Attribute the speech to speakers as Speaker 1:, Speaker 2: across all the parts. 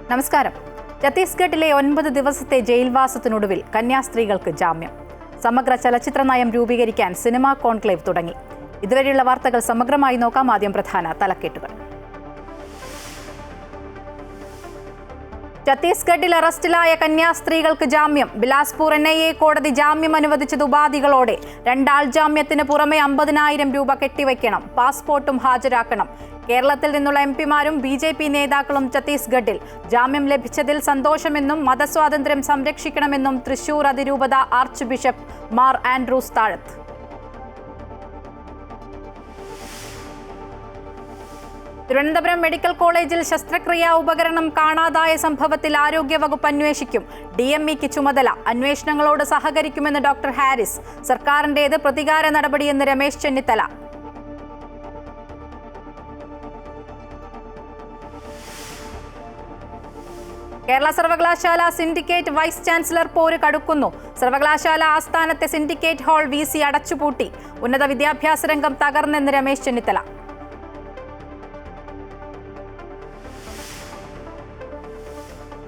Speaker 1: നമസ്കാരം. ഛത്തീസ്ഗഡിലെ 9 ദിവസത്തെ ജയിൽവാസത്തിനൊടുവിൽ കന്യാസ്ത്രീകൾക്ക് ജാമ്യം. സമഗ്ര ചലച്ചിത്ര നയം രൂപീകരിക്കാൻ സിനിമാ കോൺക്ലേവ് തുടങ്ങി. ഇതുവരെയുള്ള വാർത്തകൾ സമഗ്രമായി നോക്കാം. ആദ്യം പ്രധാന തലക്കെട്ടുകൾ. ഛത്തീസ്ഗഡിൽ അറസ്റ്റിലായ കന്യാസ്ത്രീകൾക്ക് ജാമ്യം. ബിലാസ്പൂർ NIA കോടതി ജാമ്യം അനുവദിച്ചത് ഉപാധികളോടെ. 2 ആൾ ജാമ്യത്തിന് പുറമെ 50,000 രൂപ കെട്ടിവയ്ക്കണം. പാസ്പോർട്ടും ഹാജരാക്കണം. കേരളത്തിൽ നിന്നുള്ള MP-മാരും BJP നേതാക്കളും ഛത്തീസ്ഗഡിൽ. ജാമ്യം ലഭിച്ചതിൽ സന്തോഷമെന്നും മതസ്വാതന്ത്ര്യം സംരക്ഷിക്കണമെന്നും തൃശൂർ അതിരൂപത ആർച്ച് ബിഷപ്പ് മാർ ആൻഡ്രൂസ് താഴത്ത്. തിരുവനന്തപുരം മെഡിക്കൽ കോളേജിൽ ശസ്ത്രക്രിയാ ഉപകരണം കാണാതായ സംഭവത്തിൽ ആരോഗ്യവകുപ്പ് അന്വേഷിക്കും. DMEക്ക് ചുമതല. അന്വേഷണങ്ങളോട് സഹകരിക്കുമെന്ന് ഡോക്ടർ ഹാരിസ്. സർക്കാരിന്റേത് പ്രതികാര നടപടിയെന്ന് രമേശ് ചെന്നിത്തല. കേരള സർവകലാശാല സിൻഡിക്കേറ്റ് വൈസ് ചാൻസലർ പോര് കടുക്കുന്നു. സർവകലാശാല ആസ്ഥാനത്തെ സിൻഡിക്കേറ്റ് ഹാൾ VC അടച്ചുപൂട്ടി. ഉന്നത വിദ്യാഭ്യാസ രംഗം തകർന്നെന്ന് രമേശ് ചെന്നിത്തല.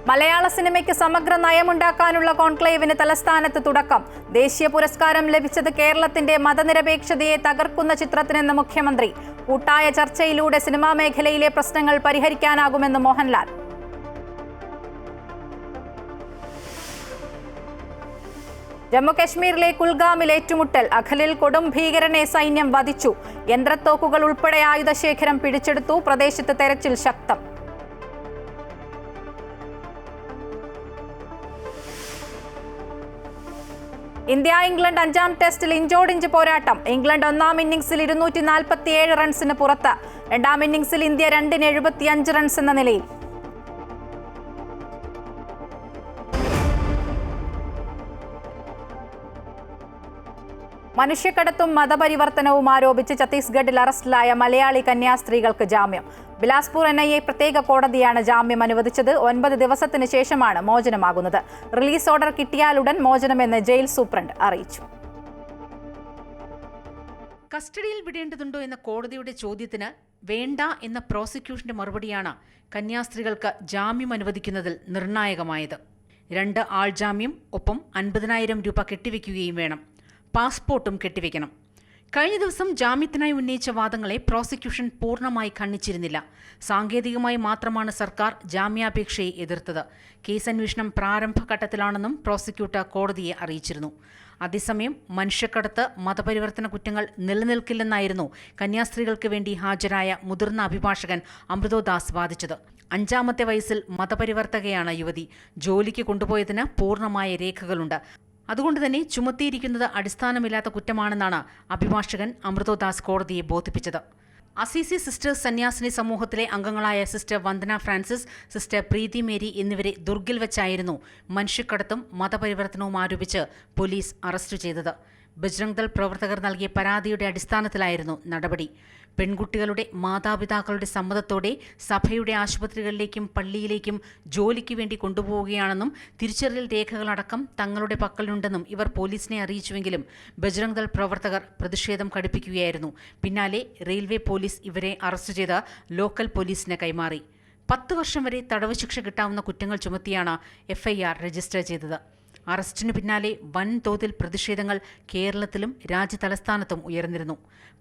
Speaker 1: മലയാള സിനിമയ്ക്ക് സമഗ്ര നയമുണ്ടാക്കാനുള്ള കോൺക്ലേവിന് തലസ്ഥാനത്ത് തുടക്കം. ദേശീയ പുരസ്കാരം ലഭിച്ചത് കേരളത്തിന്റെ മതനിരപേക്ഷതയെ തകർക്കുന്ന ചിത്രത്തിനെന്ന് മുഖ്യമന്ത്രി. കൂട്ടായ ചർച്ചയിലൂടെ സിനിമാ മേഖലയിലെ പ്രശ്നങ്ങൾ പരിഹരിക്കാനാകുമെന്ന് മോഹൻലാൽ. ജമ്മുകശ്മീരിലെ കുൽഗാമിൽ ഏറ്റുമുട്ടൽ. അഖലിൽ കൊടും ഭീകരനെ സൈന്യം വധിച്ചു. യന്ത്രത്തോക്കുകൾ ഉൾപ്പെടെ ആയുധശേഖരം പിടിച്ചെടുത്തു. പ്രദേശത്ത് തെരച്ചിൽ ശക്തം. ഇന്ത്യ-ഇംഗ്ലണ്ട് 5ാം ടെസ്റ്റിൽ ഇഞ്ചോടിഞ്ച് പോരാട്ടം. ഇംഗ്ലണ്ട് 1ാം ഇന്നിംഗ്സിൽ 247 റൺസിന് പുറത്ത്. 2ാം ഇന്നിംഗ്സിൽ ഇന്ത്യ 2-ന് 75 റൺസ് എന്ന നിലയിൽ. മനുഷ്യക്കടത്തും മതപരിവർത്തനവും ആരോപിച്ച് ഛത്തീസ്ഗഡിൽ അറസ്റ്റിലായ മലയാളി കന്യാസ്ത്രീകൾക്ക് ജാമ്യം. ബിലാസ്പൂർ NIA പ്രത്യേക കോടതിയാണ് ജാമ്യം അനുവദിച്ചത്. 9 ദിവസത്തിന് ശേഷമാണ് മോചനമാകുന്നത്. റിലീസ് ഓർഡർ കിട്ടിയാലുടൻ മോചനമെന്ന് ജയിൽ സൂപ്രണ്ട് അറിയിച്ചു.
Speaker 2: കസ്റ്റഡിയിൽ വിടേണ്ടതുണ്ടോ എന്ന കോടതിയുടെ ചോദ്യത്തിന് വേണ്ട എന്ന പ്രോസിക്യൂഷന്റെ മറുപടിയാണ് കന്യാസ്ത്രീകൾക്ക് ജാമ്യം അനുവദിക്കുന്നതിൽ നിർണായകമായത്. 2 ആൾ ജാമ്യം, ഒപ്പം 50,000 രൂപ കെട്ടിവെക്കുകയും വേണം. പാസ്പോർട്ടും കെട്ടിവെക്കണം. കഴിഞ്ഞ ദിവസം ജാമ്യത്തിനായി ഉന്നയിച്ച വാദങ്ങളെ പ്രോസിക്യൂഷൻ പൂർണ്ണമായി ഖണ്ഡിച്ചിരുന്നില്ല. സാങ്കേതികമായി മാത്രമാണ് സർക്കാർ ജാമ്യാപേക്ഷയെ എതിർത്തത്. കേസ് അന്വേഷണം പ്രാരംഭഘട്ടത്തിലാണെന്നും പ്രോസിക്യൂട്ടർ കോടതിയെ അറിയിച്ചിരുന്നു. അതേസമയം മനുഷ്യക്കടത്ത്, മതപരിവർത്തന കുറ്റങ്ങൾ നിലനിൽക്കില്ലെന്നായിരുന്നു കന്യാസ്ത്രീകൾക്ക് വേണ്ടി ഹാജരായ മുതിർന്ന അഭിഭാഷകൻ അമൃതോദാസ് വാദിച്ചത്. 5ാമത്തെ വയസ്സിൽ മതപരിവർത്തകയാണ് യുവതി. ജോലിക്ക് കൊണ്ടുപോയതിന് പൂർണ്ണമായ രേഖകളുണ്ട്. അതുകൊണ്ട് തന്നെ ചുമത്തിയിരിക്കുന്നത് അടിസ്ഥാനമില്ലാത്ത കുറ്റമാണെന്നാണ് അഭിഭാഷകൻ അമൃതോദാസ് കോടതിയെ ബോധിപ്പിച്ചത്. അസീസി സിസ്റ്റേഴ്സ് സന്യാസിനി സമൂഹത്തിലെ അംഗങ്ങളായ സിസ്റ്റർ വന്ദന ഫ്രാൻസിസ്, സിസ്റ്റർ പ്രീതി മേരി എന്നിവരെ ദുർഗിൽ വെച്ചായിരുന്നു മനുഷ്യക്കടത്തും മതപരിവർത്തനവും ആരോപിച്ച് പോലീസ് അറസ്റ്റ് ചെയ്തത്. ബജ്രംഗ് ദൾ പ്രവർത്തകർ നൽകിയ പരാതിയുടെ അടിസ്ഥാനത്തിലായിരുന്നു നടപടി. പെൺകുട്ടികളുടെ മാതാപിതാക്കളുടെ സമ്മതത്തോടെ സഭയുടെ ആശുപത്രികളിലേക്കും പള്ളിയിലേക്കും ജോലിക്ക് വേണ്ടി കൊണ്ടുപോവുകയാണെന്നും തിരിച്ചറിയൽ രേഖകളടക്കം തങ്ങളുടെ പക്കലുണ്ടെന്നും ഇവർ പോലീസിനെ അറിയിച്ചുവെങ്കിലും ബജ്രംഗ് ദൾ പ്രവർത്തകർ പ്രതിഷേധം കടുപ്പിക്കുകയായിരുന്നു. പിന്നാലെ റെയിൽവേ പോലീസ് ഇവരെ അറസ്റ്റ് ചെയ്ത് ലോക്കൽ പോലീസിന് കൈമാറി. 10 വർഷം വരെ തടവ് ശിക്ഷ കിട്ടാവുന്ന കുറ്റങ്ങൾ ചുമത്തിയാണ് FIR രജിസ്റ്റർ ചെയ്തത്. അറസ്റ്റിനു പിന്നാലെ വൻതോതിൽ പ്രതിഷേധങ്ങൾ കേരളത്തിലും രാജ്യതലസ്ഥാനത്തും ഉയർന്നിരുന്നു.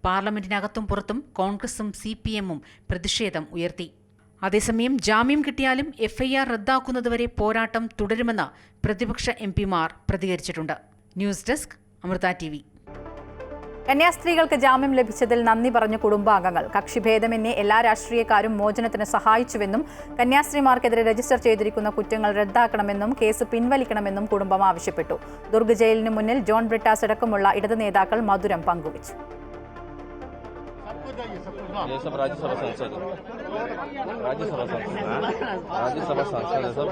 Speaker 2: പാർലമെന്റിനകത്തും പുറത്തും കോൺഗ്രസും CPM-ഉം പ്രതിഷേധം ഉയർത്തി. അതേസമയം ജാമ്യം കിട്ടിയാലും FIR റദ്ദാക്കുന്നതുവരെ പോരാട്ടം തുടരുമെന്ന് പ്രതിപക്ഷ MP-മാർ പ്രതികരിച്ചിട്ടുണ്ട്. News desk, Amrita TV.
Speaker 1: കന്യാസ്ത്രീകൾക്ക് ജാമ്യം ലഭിച്ചതിൽ നന്ദി പറഞ്ഞ കുടുംബാംഗങ്ങൾ. കക്ഷിഭേദമന്യേ എല്ലാ രാഷ്ട്രീയക്കാരും മോചനത്തിന് സഹായിച്ചുവെന്നും കന്യാസ്ത്രീമാർക്കെതിരെ രജിസ്റ്റർ ചെയ്തിരിക്കുന്ന കുറ്റങ്ങൾ റദ്ദാക്കണമെന്നും കേസ് പിൻവലിക്കണമെന്നും കുടുംബം ആവശ്യപ്പെട്ടു. ദുർഗ് ജയിലിന് മുന്നിൽ ജോൺ ബ്രിട്ടാസ് അടക്കമുള്ള ഇടത് നേതാക്കൾ മധുരം പങ്കുവച്ചു.
Speaker 3: ये सब राज्यसभा सांसद है सब।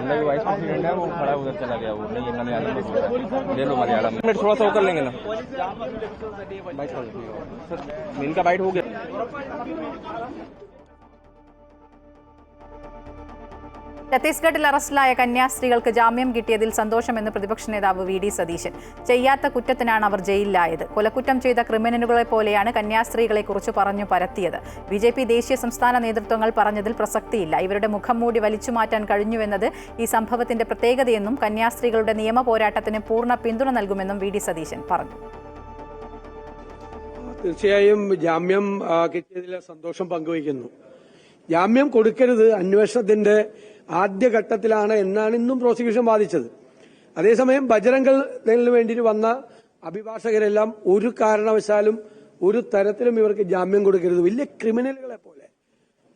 Speaker 3: नहीं, वाइस प्रेसिडेंट है, वो खड़ा उधर चला गया, वो नहीं मलयालम में ले लो मलयालम में थोड़ा सा वो कर लेंगे ना। इनका बाइट हो गया।
Speaker 1: ഛത്തീസ്ഗഡിൽ അറസ്റ്റിലായ കന്യാസ്ത്രീകൾക്ക് ജാമ്യം കിട്ടിയതിൽ സന്തോഷമെന്ന് പ്രതിപക്ഷ നേതാവ് വി ഡി സതീശൻ. ചെയ്യാത്ത കുറ്റത്തിനാണ് അവർ ജയിലിലായത്. കൊലക്കുറ്റം ചെയ്ത ക്രിമിനലുകളെ പോലെയാണ് കന്യാസ്ത്രീകളെക്കുറിച്ച് പറഞ്ഞു പരത്തിയത്. ബി.ജെ.പി. ദേശീയ സംസ്ഥാന നേതൃത്വങ്ങൾ പറഞ്ഞതിൽ പ്രസക്തിയില്ല. ഇവരുടെ മുഖം മൂടി വലിച്ചുമാറ്റാൻ കഴിഞ്ഞുവെന്നത് ഈ സംഭവത്തിന്റെ പ്രത്യേകതയെന്നും കന്യാസ്ത്രീകളുടെ നിയമ പോരാട്ടത്തിന് പൂർണ്ണ പിന്തുണ നൽകുമെന്നും വി ഡി സതീശൻ പറഞ്ഞു.
Speaker 4: തീർച്ചയായും ജാമ്യം കിട്ടിയതിലെ സന്തോഷം പങ്കുവയ്ക്കുന്നു. ജാമ്യം കൊടുക്കരുത് അന്വേഷണത്തിന്റെ ആദ്യഘട്ടത്തിലാണ് എന്നാണ് ഇന്നും പ്രോസിക്യൂഷൻ വാദിച്ചത്. അതേസമയം ബജരംഗിന് വേണ്ടി വന്ന അഭിഭാഷകരെല്ലാം ഒരു കാരണവശാലും ഒരു തരത്തിലും ഇവർക്ക് ജാമ്യം കൊടുക്കരുത്. വലിയ ക്രിമിനലുകളെ പോലെ,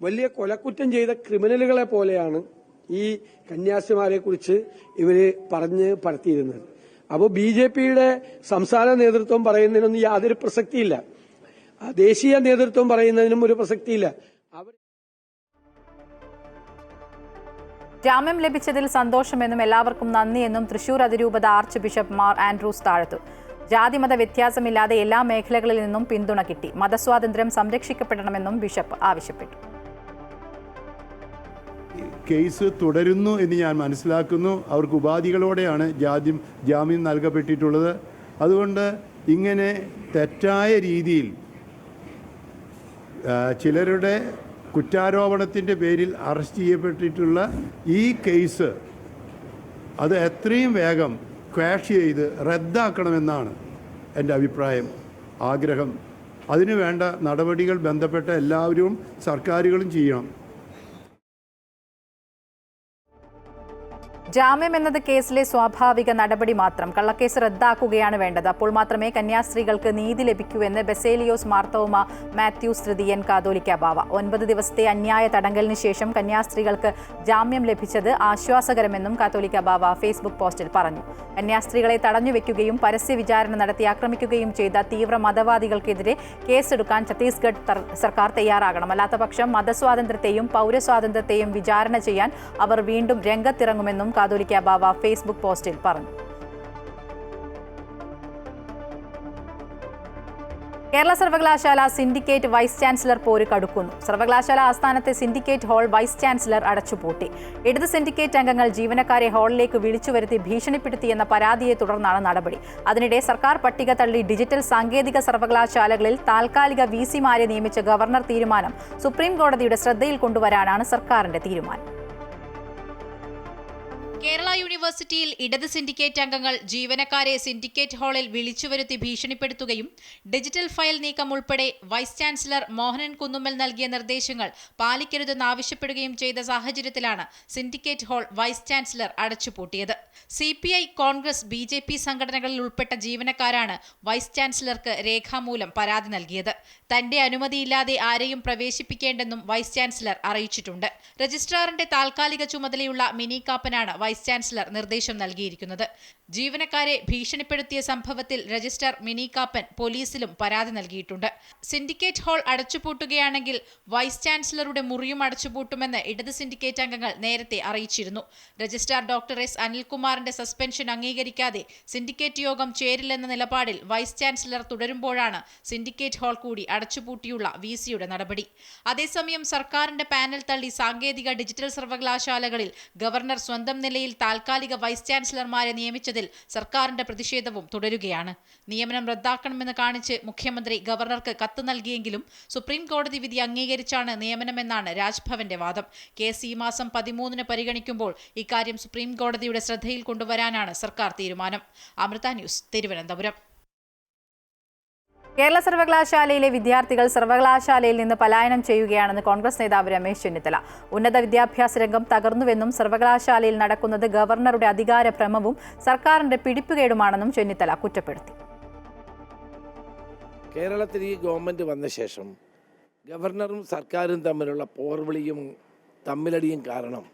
Speaker 4: വലിയ കൊലക്കുറ്റം ചെയ്ത ക്രിമിനലുകളെ പോലെയാണ് ഈ കന്യാസ്ത്രീമാരെ കുറിച്ച് ഇവര് പറഞ്ഞ് പരത്തിയിരുന്നത്. അപ്പോൾ ബി.ജെ.പിയുടെ സംസ്ഥാന നേതൃത്വം പറയുന്നതിനൊന്നും യാതൊരു പ്രസക്തിയില്ല. ദേശീയ നേതൃത്വം പറയുന്നതിനും ഒരു പ്രസക്തിയില്ല.
Speaker 1: ജാമ്യം ലഭിച്ചതിൽ സന്തോഷമെന്നും എല്ലാവർക്കും നന്ദിയെന്നും തൃശൂർ അതിരൂപത ആർച്ച് ബിഷപ്പ് മാർ ആൻഡ്രൂസ് താഴത്തു. ജാതിമത വ്യത്യാസമില്ലാതെ എല്ലാ മേഖലകളിൽ നിന്നും പിന്തുണ കിട്ടി. മതസ്വാതന്ത്ര്യം സംരക്ഷിക്കപ്പെടണമെന്നും ബിഷപ്പ് ആവശ്യപ്പെട്ടു.
Speaker 5: കേസ് തുടരുന്നു എന്ന് ഞാൻ മനസ്സിലാക്കുന്നു. അവർക്ക് ഉപാധികളോടെയാണ് ജാമ്യം നൽകപ്പെട്ടിട്ടുള്ളത്. അതുകൊണ്ട് ഇങ്ങനെ തെറ്റായ രീതിയിൽ ചിലരുടെ കുറ്റാരോപണത്തിൻ്റെ പേരിൽ അറസ്റ്റ് ചെയ്യപ്പെട്ടിട്ടുള്ള ഈ കേസ് അത് എത്രയും വേഗം ക്വാഷ് ചെയ്ത് റദ്ദാക്കണമെന്നാണ് എൻ്റെ അഭിപ്രായം, ആഗ്രഹം. അതിനു വേണ്ട നടപടികൾ ബന്ധപ്പെട്ട എല്ലാവരും സർക്കാരുകളും ചെയ്യണം.
Speaker 1: ജാമ്യം എന്നത് കേസിലെ സ്വാഭാവിക നടപടി മാത്രം. കള്ളക്കേസ് റദ്ദാക്കുകയാണ് വേണ്ടത്. അപ്പോൾ മാത്രമേ കന്യാസ്ത്രീകൾക്ക് നീതി ലഭിക്കൂ എന്ന് ബസേലിയോസ് മാർത്തോമ മാത്യൂസ് തൃതീയൻ കാതോലിക്ക ബാവ. 9 ദിവസത്തെ അന്യായ തടങ്കലിന് ശേഷം കന്യാസ്ത്രീകൾക്ക് ജാമ്യം ലഭിച്ചത് ആശ്വാസകരമെന്നും കാതോലിക്ക ബാവ ഫേസ്ബുക്ക് പോസ്റ്റിൽ പറഞ്ഞു. കന്യാസ്ത്രീകളെ തടഞ്ഞുവെക്കുകയും പരസ്യ വിചാരണ നടത്തി ആക്രമിക്കുകയും ചെയ്ത തീവ്ര മതവാദികൾക്കെതിരെ കേസെടുക്കാൻ ഛത്തീസ്ഗഡ് സർക്കാർ തയ്യാറാകണം. അല്ലാത്തപക്ഷം മതസ്വാതന്ത്ര്യത്തെയും പൗരസ്വാതന്ത്ര്യത്തെയും വിചാരണ ചെയ്യാൻ അവർ വീണ്ടും രംഗത്തിറങ്ങുമെന്നും കാതോലിക്ക ബാവ ഫേസ്ബുക്ക് പോസ്റ്റിൽ പറഞ്ഞു. കേരള സർവകലാശാല സിൻഡിക്കേറ്റ് വൈസ് ചാൻസലർ പോര് കടുക്കുന്നു. സർവകലാശാല ആസ്ഥാനത്തെ സിൻഡിക്കേറ്റ് ഹാൾ വൈസ് ചാൻസലർ അടച്ചുപൂട്ടി. ഇടത് സിൻഡിക്കേറ്റ് അംഗങ്ങൾ ജീവനക്കാരെ ഹാളിലേക്ക് വിളിച്ചുവരുത്തി ഭീഷണിപ്പെടുത്തിയെന്ന പരാതിയെ തുടർന്നാണ് നടപടി. അതിനിടെ സർക്കാർ പട്ടിക തള്ളി ഡിജിറ്റൽ സാങ്കേതിക സർവകലാശാലകളിൽ താൽക്കാലിക വിസിമാരെ നിയമിച്ച ഗവർണർ തീരുമാനം സുപ്രീം കോടതിയുടെ ശ്രദ്ധയിൽ കൊണ്ടുവരാനാണ് സർക്കാരിന്റെ തീരുമാനം.
Speaker 6: കേരള യൂണിവേഴ്സിറ്റിയിൽ ഇടത് സിൻഡിക്കേറ്റ് അംഗങ്ങൾ ജീവനക്കാരെ സിൻഡിക്കേറ്റ് ഹാളിൽ വിളിച്ചുവരുത്തി ഭീഷണിപ്പെടുത്തുകയും ഡിജിറ്റൽ ഫയൽ നീക്കം ഉൾപ്പെടെ വൈസ് ചാൻസലർ മോഹനൻ കുന്നുമ്മൽ നൽകിയ നിർദ്ദേശങ്ങൾ പാലിക്കരുതെന്നാവശ്യപ്പെടുകയും ചെയ്ത സാഹചര്യത്തിലാണ് സിൻഡിക്കേറ്റ് ഹാൾ വൈസ് ചാൻസലർ അടച്ചുപൂട്ടിയത്. CPI, കോൺഗ്രസ്, BJP സംഘടനകളിൽ ഉൾപ്പെട്ട ജീവനക്കാരാണ് വൈസ് ചാൻസലർക്ക് രേഖാമൂലം പരാതി നൽകിയത്. തന്റെ അനുമതിയില്ലാതെ ആരെയും പ്രവേശിപ്പിക്കേണ്ടെന്നും വൈസ് ചാൻസലർ അറിയിച്ചിട്ടുണ്ട്. രജിസ്ട്രാറിന്റെ താൽക്കാലിക ചുമതലയുള്ള മിനി കാപ്പനാണ് വൈസ് ചാൻസലർ നിർദ്ദേശം നൽകിയിരിക്കുന്നത്. ജീവനക്കാരെ ഭീഷണിപ്പെടുത്തിയ സംഭവത്തിൽ രജിസ്ട്രാർ മിനി കാപ്പൻ പോലീസിലും പരാതി നൽകിയിട്ടുണ്ട്. സിൻഡിക്കേറ്റ് ഹാൾ അടച്ചുപൂട്ടുകയാണെങ്കിൽ വൈസ് ചാൻസലറുടെ മുറിയും അടച്ചുപൂട്ടുമെന്ന് ഇടത് സിൻഡിക്കേറ്റ് അംഗങ്ങൾ നേരത്തെ അറിയിച്ചിരുന്നു. Registrar doctor S. അനിൽകുമാറിന്റെ സസ്പെൻഷൻ അംഗീകരിക്കാതെ സിൻഡിക്കേറ്റ് യോഗം ചേരില്ലെന്ന നിലപാടിൽ വൈസ് ചാൻസലർ തുടരുമ്പോഴാണ് സിൻഡിക്കേറ്റ് ഹാൾ കൂടി അടച്ചുപൂട്ടിയുള്ള VCയുടെ നടപടി. അതേസമയം സർക്കാരിന്റെ പാനൽ തള്ളി സാങ്കേതിക ഡിജിറ്റൽ സർവകലാശാലകളിൽ ഗവർണർ സ്വന്തം നിലയിൽ താൽക്കാലിക വൈസ് ചാൻസലർമാരെ നിയമിച്ചതിൽ സർക്കാരിന്റെ പ്രതിഷേധവും തുടരുകയാണ്. നിയമനം റദ്ദാക്കണമെന്ന് കാണിച്ച് മുഖ്യമന്ത്രി ഗവർണർക്ക് കത്ത് നൽകിയെങ്കിലും സുപ്രീം കോടതി വിധി അംഗീകരിച്ചാണ് നിയമനമെന്നാണ് രാജ്ഭവന്റെ വാദം. കേസ് ഈ മാസം 13-ന് പരിഗണിക്കുമ്പോൾ ഇക്കാര്യം സുപ്രീം കോടതിയുടെ ശ്രദ്ധയിൽ കൊണ്ടുവരാനാണ് സർക്കാർ തീരുമാനം. അമൃത ന്യൂസ്, തിരുവനന്തപുരം.
Speaker 1: കേരള സർവകലാശാലയിലെ വിദ്യാർത്ഥികൾ സർവകലാശാലയിൽ നിന്ന് പലായനം ചെയ്യുകയാണെന്ന് കോൺഗ്രസ് നേതാവ് രമേശ് ചെന്നിത്തല. ഉന്നത വിദ്യാഭ്യാസ രംഗം തകർന്നുവെന്നും സർവകലാശാലയിൽ നടക്കുന്നത് ഗവർണറുടെ അധികാരഭ്രമവും സർക്കാരിന്റെ പിടിപ്പുകേടുമാണെന്നും ചെന്നിത്തല കുറ്റപ്പെടുത്തി.
Speaker 7: കേരളത്തിൽ ഈ ഗവൺമെൻറ് വന്ന ശേഷം ഗവർണറും സർക്കാരും തമ്മിലുള്ള പോർവിളിയും തമ്മിലടിയും കാരണം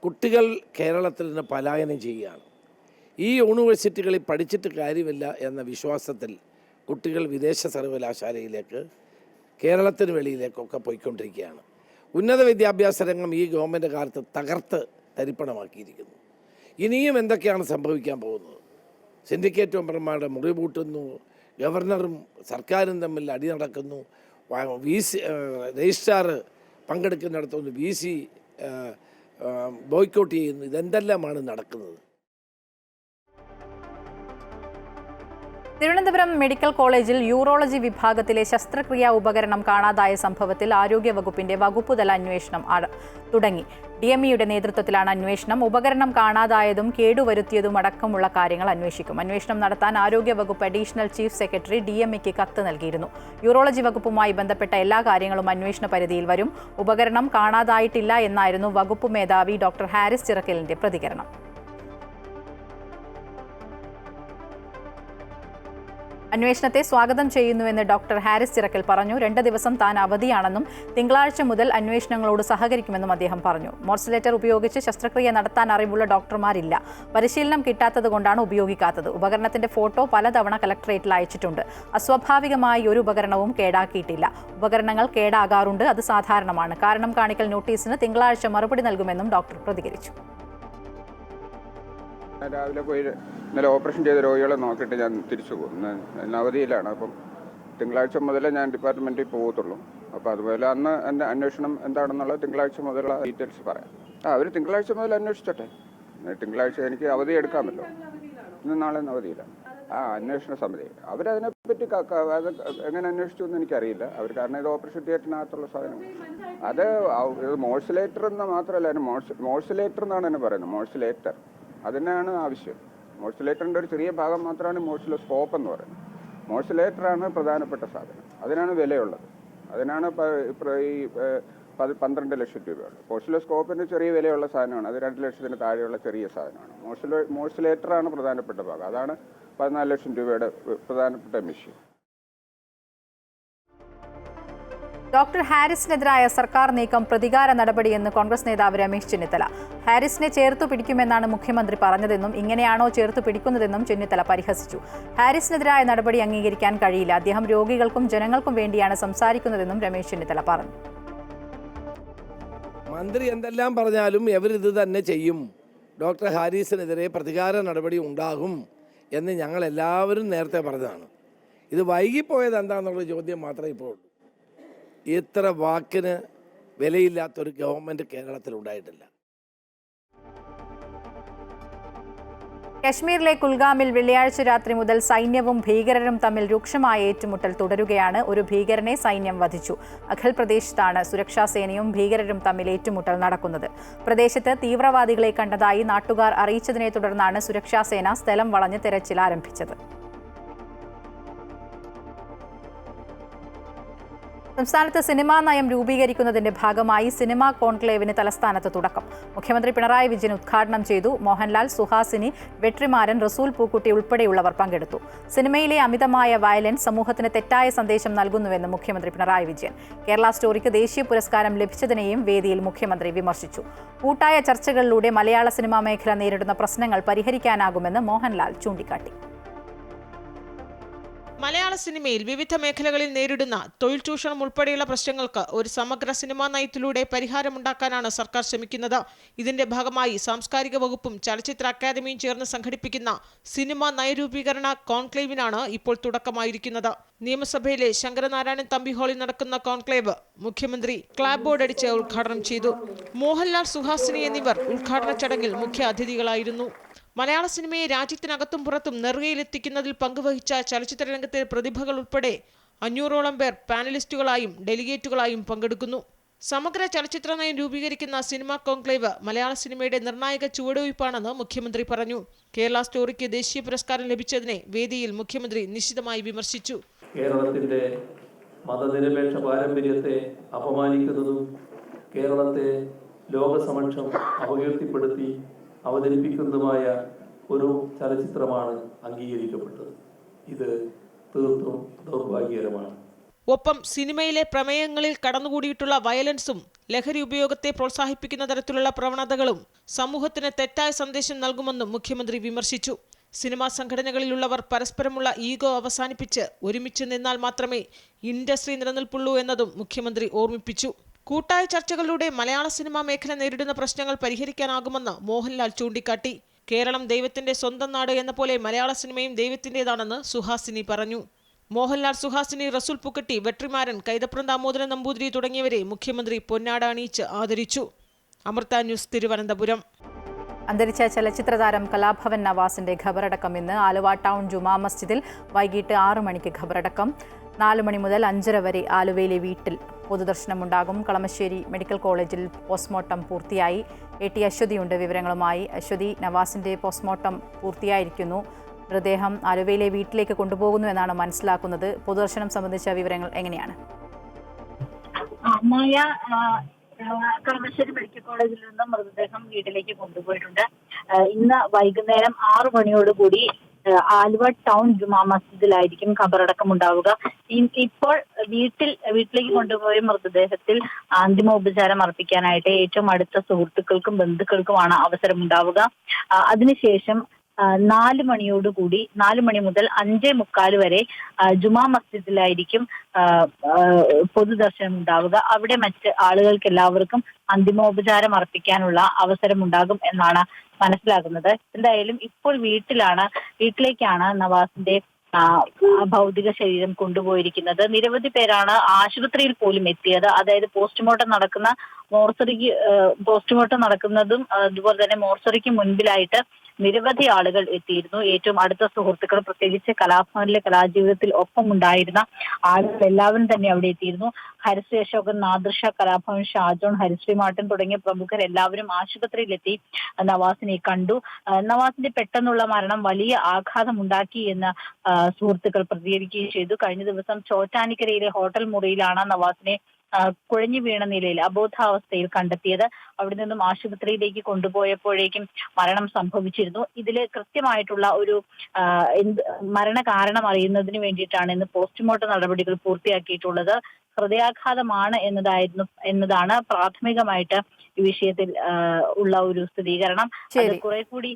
Speaker 7: കുട്ടികൾ കേരളത്തിൽ നിന്ന് പലായനം ചെയ്യുകയാണ്. ഈ യൂണിവേഴ്സിറ്റികളിൽ പഠിച്ചിട്ട് കാര്യമില്ല എന്ന വിശ്വാസത്തിൽ കുട്ടികൾ വിദേശ സർവകലാശാലയിലേക്ക്, കേരളത്തിന് വെളിയിലേക്കൊക്കെ പോയിക്കൊണ്ടിരിക്കുകയാണ്. ഉന്നത വിദ്യാഭ്യാസ രംഗം ഈ ഗവൺമെൻറ് കാലത്ത് തകർത്ത് തരിപ്പണമാക്കിയിരിക്കുന്നു. ഇനിയും എന്തൊക്കെയാണ് സംഭവിക്കാൻ പോകുന്നത്? സിൻഡിക്കേറ്റ് മെമ്പർമാരുടെ മുറി പൂട്ടുന്നു, ഗവർണറും സർക്കാരും തമ്മിൽ അടി നടക്കുന്നു, രജിസ്ട്രാർ പങ്കെടുക്കുന്നിടത്തുനിന്ന് VC ബോയ്ക്കോട്ട് ചെയ്യുന്നു. ഇതെന്തെല്ലാമാണ് നടക്കുന്നത്?
Speaker 1: തിരുവനന്തപുരം മെഡിക്കൽ കോളേജിൽ യൂറോളജി വിഭാഗത്തിലെ ശസ്ത്രക്രിയാ ഉപകരണം കാണാതായ സംഭവത്തിൽ ആരോഗ്യവകുപ്പിന്റെ വകുപ്പുതല അന്വേഷണം തുടങ്ങി. DMEയുടെ നേതൃത്വത്തിലാണ് അന്വേഷണം. ഉപകരണം കാണാതായതും കേടുവരുത്തിയതും അടക്കമുള്ള കാര്യങ്ങൾ അന്വേഷിക്കും. അന്വേഷണം നടത്താൻ ആരോഗ്യവകുപ്പ് അഡീഷണൽ ചീഫ് സെക്രട്ടറി DMEക്ക് കത്ത് നൽകിയിരുന്നു. യൂറോളജി വകുപ്പുമായി ബന്ധപ്പെട്ട എല്ലാ കാര്യങ്ങളും അന്വേഷണ പരിധിയിൽ വരും. ഉപകരണം കാണാതായിട്ടില്ല എന്നായിരുന്നു വകുപ്പ് മേധാവി ഡോക്ടർ ഹാരിസ് ചിറക്കലിന്റെ പ്രതികരണം. അന്വേഷണത്തെ സ്വാഗതം ചെയ്യുന്നുവെന്ന് ഡോക്ടർ ഹാരിസ് ചിറക്കൽ പറഞ്ഞു. 2 ദിവസം താൻ അവധിയാണെന്നും തിങ്കളാഴ്ച മുതൽ അന്വേഷണങ്ങളോട് സഹകരിക്കുമെന്നും അദ്ദേഹം പറഞ്ഞു. മോർസിലേറ്റർ ഉപയോഗിച്ച് ശസ്ത്രക്രിയ നടത്താൻ അറിവുള്ള ഡോക്ടർമാരില്ല. പരിശീലനം കിട്ടാത്തതുകൊണ്ടാണ് ഉപയോഗിക്കാത്തത്. ഉപകരണത്തിന്റെ ഫോട്ടോ പലതവണ കലക്ടറേറ്റിൽ അയച്ചിട്ടുണ്ട്. അസ്വാഭാവികമായി ഒരു ഉപകരണവും കേടാക്കിയിട്ടില്ല. ഉപകരണങ്ങൾ കേടാകാറുണ്ട്, അത് സാധാരണമാണ്. കാരണം കാണിക്കൽ നോട്ടീസിന് തിങ്കളാഴ്ച മറുപടി നൽകുമെന്നും ഡോക്ടർ പ്രതികരിച്ചു.
Speaker 8: രാവിലെ പോയി ഇന്നലെ ഓപ്പറേഷൻ ചെയ്ത രോഗികളെ നോക്കിയിട്ട് ഞാൻ തിരിച്ചു പോകും. അവധിയിലാണ്. അപ്പം തിങ്കളാഴ്ച മുതലേ ഞാൻ ഡിപ്പാർട്ട്മെൻറ്റിൽ പോകത്തുള്ളൂ. അപ്പോൾ അതുപോലെ അന്ന് എൻ്റെ അന്വേഷണം എന്താണെന്നുള്ളത് തിങ്കളാഴ്ച മുതലുള്ള ഡീറ്റെയിൽസ് പറയാം. അവർ തിങ്കളാഴ്ച മുതൽ അന്വേഷിച്ചോട്ടെ. തിങ്കളാഴ്ച എനിക്ക് അവധി എടുക്കാമല്ലോ. ഇന്ന് നാളെ അവധിയിലാണ്. അന്വേഷണ സമിതി അവരതിനെപ്പറ്റി അത് എങ്ങനെ അന്വേഷിച്ചു എന്ന് എനിക്കറിയില്ല. അവർ കാരണം ഇത് ഓപ്പറേഷൻ തിയേറ്ററിനകത്തുള്ള സാധനം. അത് മോഴ്സിലേറ്റർ എന്ന് മാത്രമല്ല, മോഴ്സിലേറ്റർ എന്നാണ് എന്നെ പറയുന്നത്. മോഴ്സിലേറ്റർ അതിനാണ് ആവശ്യം. മോഴ്സിലേറ്ററിൻ്റെ ഒരു ചെറിയ ഭാഗം മാത്രമാണ് മോഴ്സിലോസ്കോപ്പ് എന്ന് പറയുന്നത്. മോഴ്സിലേറ്ററാണ് പ്രധാനപ്പെട്ട സാധനം. അതിനാണ് വിലയുള്ളത്. അതിനാണ് ഈ 12 ലക്ഷം രൂപയുള്ളത്. മോഴ്സിലോസ്കോപ്പിന് ചെറിയ വിലയുള്ള സാധനമാണ്. അത് 2 ലക്ഷത്തിന് താഴെയുള്ള ചെറിയ സാധനമാണ്. മോഴ്സിലേറ്ററാണ് പ്രധാനപ്പെട്ട ഭാഗം. അതാണ് 14 ലക്ഷം രൂപയുടെ പ്രധാനപ്പെട്ട മെഷീൻ.
Speaker 1: ഡോക്ടർ ഹാരിസിനെതിരായ സർക്കാർ നീക്കം പ്രതികാര നടപടിയെന്ന് കോൺഗ്രസ് നേതാവ് രമേശ് ചെന്നിത്തല. ഹാരിസിനെ ചേർത്തു പിടിക്കുമെന്നാണ് മുഖ്യമന്ത്രി പറഞ്ഞതെന്നും ഇങ്ങനെയാണോ ചേർത്തു പിടിക്കുന്നതെന്നും ചെന്നിത്തല പരിഹസിച്ചു. ഹാരിസിനെതിരായ നടപടി അംഗീകരിക്കാൻ കഴിയില്ല. അദ്ദേഹം രോഗികൾക്കും ജനങ്ങൾക്കും വേണ്ടിയാണ് സംസാരിക്കുന്നതെന്നും രമേശ് ചെന്നിത്തല പറഞ്ഞു.
Speaker 7: മന്ത്രി എന്തെല്ലാം പറഞ്ഞാലും എവരിത് തന്നെ ചെയ്യും. ഡോക്ടർ ഹാരിസിനെതിരെ പ്രതികാര നടപടി ഉണ്ടാകും എന്ന് ഞങ്ങൾ എല്ലാവരും നേരത്തെ പറഞ്ഞതാണ്. ഇത് വൈകിപ്പോയത് എന്താണെന്നുള്ള ചോദ്യം മാത്രമേ ഇപ്പോൾ ഉള്ളൂ. ഇത്ര വാക്കിന് വിലയില്ലാത്തൊരു ഗവൺമെൻറ് കേരളത്തിൽ ഉണ്ടായിട്ടില്ല.
Speaker 1: കശ്മീരിലെ കുൽഗാമിൽ വെള്ളിയാഴ്ച രാത്രി മുതൽ സൈന്യവും ഭീകരരും തമ്മിൽ രൂക്ഷമായ ഏറ്റുമുട്ടൽ തുടരുകയാണ്. ഒരു ഭീകരനെ സൈന്യം വധിച്ചു. അഖൽ പ്രദേശത്താണ് സുരക്ഷാ സേനയും ഭീകരരും തമ്മിൽ ഏറ്റുമുട്ടൽ നടക്കുന്നത്. പ്രദേശത്ത് തീവ്രവാദികളെ കണ്ടതായി നാട്ടുകാർ അറിയിച്ചതിനെ തുടർന്നാണ് സുരക്ഷാ സേന സ്ഥലം വളഞ്ഞ് തെരച്ചിൽ ആരംഭിച്ചത്. സംസ്ഥാനത്ത് സിനിമാ നയം രൂപീകരിക്കുന്നതിന്റെ ഭാഗമായി സിനിമാ കോൺക്ലേവിന് തലസ്ഥാനത്ത് തുടക്കം. മുഖ്യമന്ത്രി പിണറായി വിജയൻ ഉദ്ഘാടനം ചെയ്തു. മോഹൻലാൽ, സുഹാസിനി, വെട്രിമാരൻ, റസൂൽ പൂക്കുട്ടി ഉൾപ്പെടെയുള്ളവർ പങ്കെടുത്തു. സിനിമയിലെ അമിതമായ വയലൻസ് സമൂഹത്തിന് തെറ്റായ സന്ദേശം നൽകുന്നുവെന്ന് മുഖ്യമന്ത്രി പിണറായി വിജയൻ. കേരള സ്റ്റോറിക്ക് ദേശീയ പുരസ്കാരം ലഭിച്ചതിനെയും വേദിയിൽ മുഖ്യമന്ത്രി വിമർശിച്ചു. കൂട്ടായ ചർച്ചകളിലൂടെ മലയാള സിനിമാ മേഖല നേരിടുന്ന പ്രശ്നങ്ങൾ പരിഹരിക്കാനാകുമെന്ന് മോഹൻലാൽ ചൂണ്ടിക്കാട്ടി.
Speaker 9: മലയാള സിനിമയിൽ വിവിധ മേഖലകളിൽ നേരിടുന്ന തൊഴിൽ ചൂഷണം ഉൾപ്പെടെയുള്ള പ്രശ്നങ്ങൾക്ക് ഒരു സമഗ്ര സിനിമാ നയത്തിലൂടെ പരിഹാരമുണ്ടാക്കാനാണ് സർക്കാർ ശ്രമിക്കുന്നത്. ഇതിന്റെ ഭാഗമായി സാംസ്കാരിക വകുപ്പും ചലച്ചിത്ര അക്കാദമിയും ചേർന്ന് സംഘടിപ്പിക്കുന്ന സിനിമാ നയരൂപീകരണ കോൺക്ലേവിനാണ് ഇപ്പോൾ തുടക്കമായിരിക്കുന്നത്. നിയമസഭയിലെ ശങ്കരനാരായണൻ തമ്പി ഹാളിൽ നടക്കുന്ന കോൺക്ലേവ് മുഖ്യമന്ത്രി ക്ലാപ്പ് ബോർഡ് അടിച്ച് ഉദ്ഘാടനം ചെയ്തു. മോഹൻലാൽ, സുഹാസിനി എന്നിവർ ഉദ്ഘാടന ചടങ്ങിൽ മുഖ്യ അതിഥികളായിരുന്നു. മലയാള സിനിമയെ രാജ്യത്തിനകത്തും പുറത്തും നെറുകയിലെത്തിക്കുന്നതിൽ പങ്കുവഹിച്ച ചലച്ചിത്ര രംഗത്തെ പ്രതിഭകൾ ഉൾപ്പെടെ 500ഓളം പേർ പാനലിസ്റ്റുകളായും ഡെലിഗേറ്റുകളായും പങ്കെടുക്കുന്നു. സമഗ്ര ചലച്ചിത്ര നയം രൂപീകരിക്കുന്ന സിനിമാ കോൺക്ലേവ് മലയാള സിനിമയുടെ നിർണായക ചുവടുവയ്പ്പാണെന്ന് മുഖ്യമന്ത്രി പറഞ്ഞു. കേരള സ്റ്റോറിക്ക് ദേശീയ പുരസ്കാരം ലഭിച്ചതിനെ വേദിയിൽ മുഖ്യമന്ത്രി നിശിതമായി വിമർശിച്ചു.
Speaker 10: കേരളത്തിന്റെ മതനിരപേക്ഷ പാരമ്പര്യത്തെ അപമാനിക്കുന്നതും കേരളത്തെ ലോകസമക്ഷം അപകീർത്തിപ്പെടുത്തി അവതരിപ്പിക്കുന്നതുമായ ഒരു ചലച്ചിത്രമാണ് അംഗീകരിക്കപ്പെട്ടത്. ഇത് തീർത്തും ദൗർഭാഗ്യകരമാണ്.
Speaker 9: ഒപ്പം സിനിമയിലെ പ്രമേയങ്ങളിൽ കടന്നുകൂടിയിട്ടുള്ള വയലൻസും ലഹരി ഉപയോഗത്തെ പ്രോത്സാഹിപ്പിക്കുന്ന തരത്തിലുള്ള പ്രവണതകളും സമൂഹത്തിന് തെറ്റായ സന്ദേശം നൽകുമെന്നും മുഖ്യമന്ത്രി വിമർശിച്ചു. സിനിമാ സംഘടനകളിലുള്ളവർ പരസ്പരമുള്ള ഈഗോ അവസാനിപ്പിച്ച് ഒരുമിച്ച് നിന്നാൽ മാത്രമേ ഇൻഡസ്ട്രി നിലനിൽപ്പുള്ളൂ എന്നതും മുഖ്യമന്ത്രി ഓർമ്മിപ്പിച്ചു. കൂട്ടായ ചർച്ചകളിലൂടെ മലയാള സിനിമാ മേഖല നേരിടുന്ന പ്രശ്നങ്ങൾ പരിഹരിക്കാനാകുമെന്ന് മോഹൻലാൽ ചൂണ്ടിക്കാട്ടി. കേരളം ദൈവത്തിന്റെ സ്വന്തം നാട് എന്ന പോലെ മലയാള സിനിമയും ദൈവത്തിൻ്റെതാണെന്ന് സുഹാസിനി പറഞ്ഞു. മോഹൻലാൽ, സുഹാസിനി, റസൂൽ പൂക്കുട്ടി, വെട്രിമാരൻ, കൈതപ്രം ദാമോദരൻ നമ്പൂതിരി തുടങ്ങിയവരെ മുഖ്യമന്ത്രി പൊന്നാട അണിയിച്ച് ആദരിച്ചു. അമൃത ന്യൂസ്, തിരുവനന്തപുരം.
Speaker 1: അന്തരിച്ച ചലച്ചിത്രതാരം കലാഭവൻ നവാസിന്റെ ഖബറടക്കം ഇന്ന് ആലുവ ടൗൺ ജുമാ മസ്ജിദിൽ വൈകിട്ട് 6 മണിക്ക് ഖബറടക്കം. 4 മണി മുതൽ 5:30 വരെ ആലുവയിലെ വീട്ടിൽ പൊതുദർശനമുണ്ടാകും. കളമശ്ശേരി മെഡിക്കൽ കോളേജിൽ പോസ്റ്റ്മോർട്ടം പൂർത്തിയായി. AT അശ്വതിയുണ്ട് വിവരങ്ങളുമായി. അശ്വതി, നവാസിന്റെ പോസ്റ്റ്മോർട്ടം പൂർത്തിയായിരിക്കുന്നു. മൃതദേഹം ആലുവയിലെ വീട്ടിലേക്ക് കൊണ്ടുപോകുന്നു എന്നാണ് മനസ്സിലാക്കുന്നത്. പൊതുദർശനം സംബന്ധിച്ച വിവരങ്ങൾ എങ്ങനെയാണ്?
Speaker 11: കളമശ്ശേരി മെഡിക്കൽ കോളേജിൽ നിന്ന് മൃതദേഹം വീട്ടിലേക്ക് കൊണ്ടുപോയിട്ടുണ്ട്. ഇന്ന് വൈകുന്നേരം 6 മണിയോടുകൂടി ആലുവ ടൗൺ ജുമാ മസ്ജിദിലായിരിക്കും ഖബറടക്കം ഉണ്ടാവുക. ഇപ്പോൾ വീട്ടിലേക്ക് കൊണ്ടുപോയ മൃതദേഹത്തിൽ അന്തിമോപചാരം അർപ്പിക്കാനായിട്ട് ഏറ്റവും അടുത്ത സുഹൃത്തുക്കൾക്കും ബന്ധുക്കൾക്കുമാണ് അവസരമുണ്ടാവുക. അതിനുശേഷം 4 മണിയോടുകൂടി 4 മണി മുതൽ 5:45 വരെ ജുമാ മസ്ജിദിലായിരിക്കും പൊതുദർശനം ഉണ്ടാവുക. അവിടെ മറ്റ് ആളുകൾക്ക് എല്ലാവർക്കും അന്തിമോപചാരം അർപ്പിക്കാനുള്ള അവസരമുണ്ടാകും എന്നാണ് മനസ്സിലാക്കുന്നത്. എന്തായാലും ഇപ്പോൾ വീട്ടിലേക്കാണ് നവാസിന്റെ ഭൗതിക ശരീരം കൊണ്ടുപോയിരിക്കുന്നത്. നിരവധി പേരാണ് ആശുപത്രിയിൽ പോലും എത്തിയത്. അതായത് പോസ്റ്റ്മോർട്ടം നടക്കുന്നതും അതുപോലെ തന്നെ മോർച്ചറിക്ക് മുൻപിലായിട്ട് നിരവധി ആളുകൾ എത്തിയിരുന്നു. ഏറ്റവും അടുത്ത സുഹൃത്തുക്കൾ, പ്രത്യേകിച്ച് കലാഭവനിലെ കലാജീവിതത്തിൽ ഒപ്പമുണ്ടായിരുന്ന ആളുകൾ എല്ലാവരും തന്നെ അവിടെ എത്തിയിരുന്നു. ഹരിശ്രീ അശോകൻ, നാദൃഷ, കലാഭവൻ, ഷാജോൺ, ഹരിശ്രീ മാർട്ടിൻ തുടങ്ങിയ പ്രമുഖർ എല്ലാവരും ആശുപത്രിയിലെത്തി നവാസിനെ കണ്ടു. നവാസിന്റെ പെട്ടെന്നുള്ള മരണം വലിയ ആഘാതമുണ്ടാക്കി എന്ന് സുഹൃത്തുക്കൾ പ്രതികരിക്കുകയും ചെയ്തു. കഴിഞ്ഞ ദിവസം ചോറ്റാനിക്കരയിലെ ഹോട്ടൽ മുറിയിലാണ് നവാസിനെ കുഴഞ്ഞു വീണ നിലയിൽ അബോധാവസ്ഥയിൽ കണ്ടെത്തിയത്. അവിടെ നിന്നും ആശുപത്രിയിലേക്ക് കൊണ്ടുപോയപ്പോഴേക്കും മരണം സംഭവിച്ചിരുന്നു. ഇതില് കൃത്യമായിട്ടുള്ള ഒരു മരണകാരണം അറിയുന്നതിന് വേണ്ടിയിട്ടാണ് ഇന്ന് പോസ്റ്റ്മോർട്ടം നടപടികൾ പൂർത്തിയാക്കിയിട്ടുള്ളത്. ഹൃദയാഘാതമാണ് എന്നതാണ് പ്രാഥമികമായിട്ട് ഈ വിഷയത്തിൽ ഉള്ള ഒരു സ്ഥിരീകരണം. അത് കുറെ കൂടി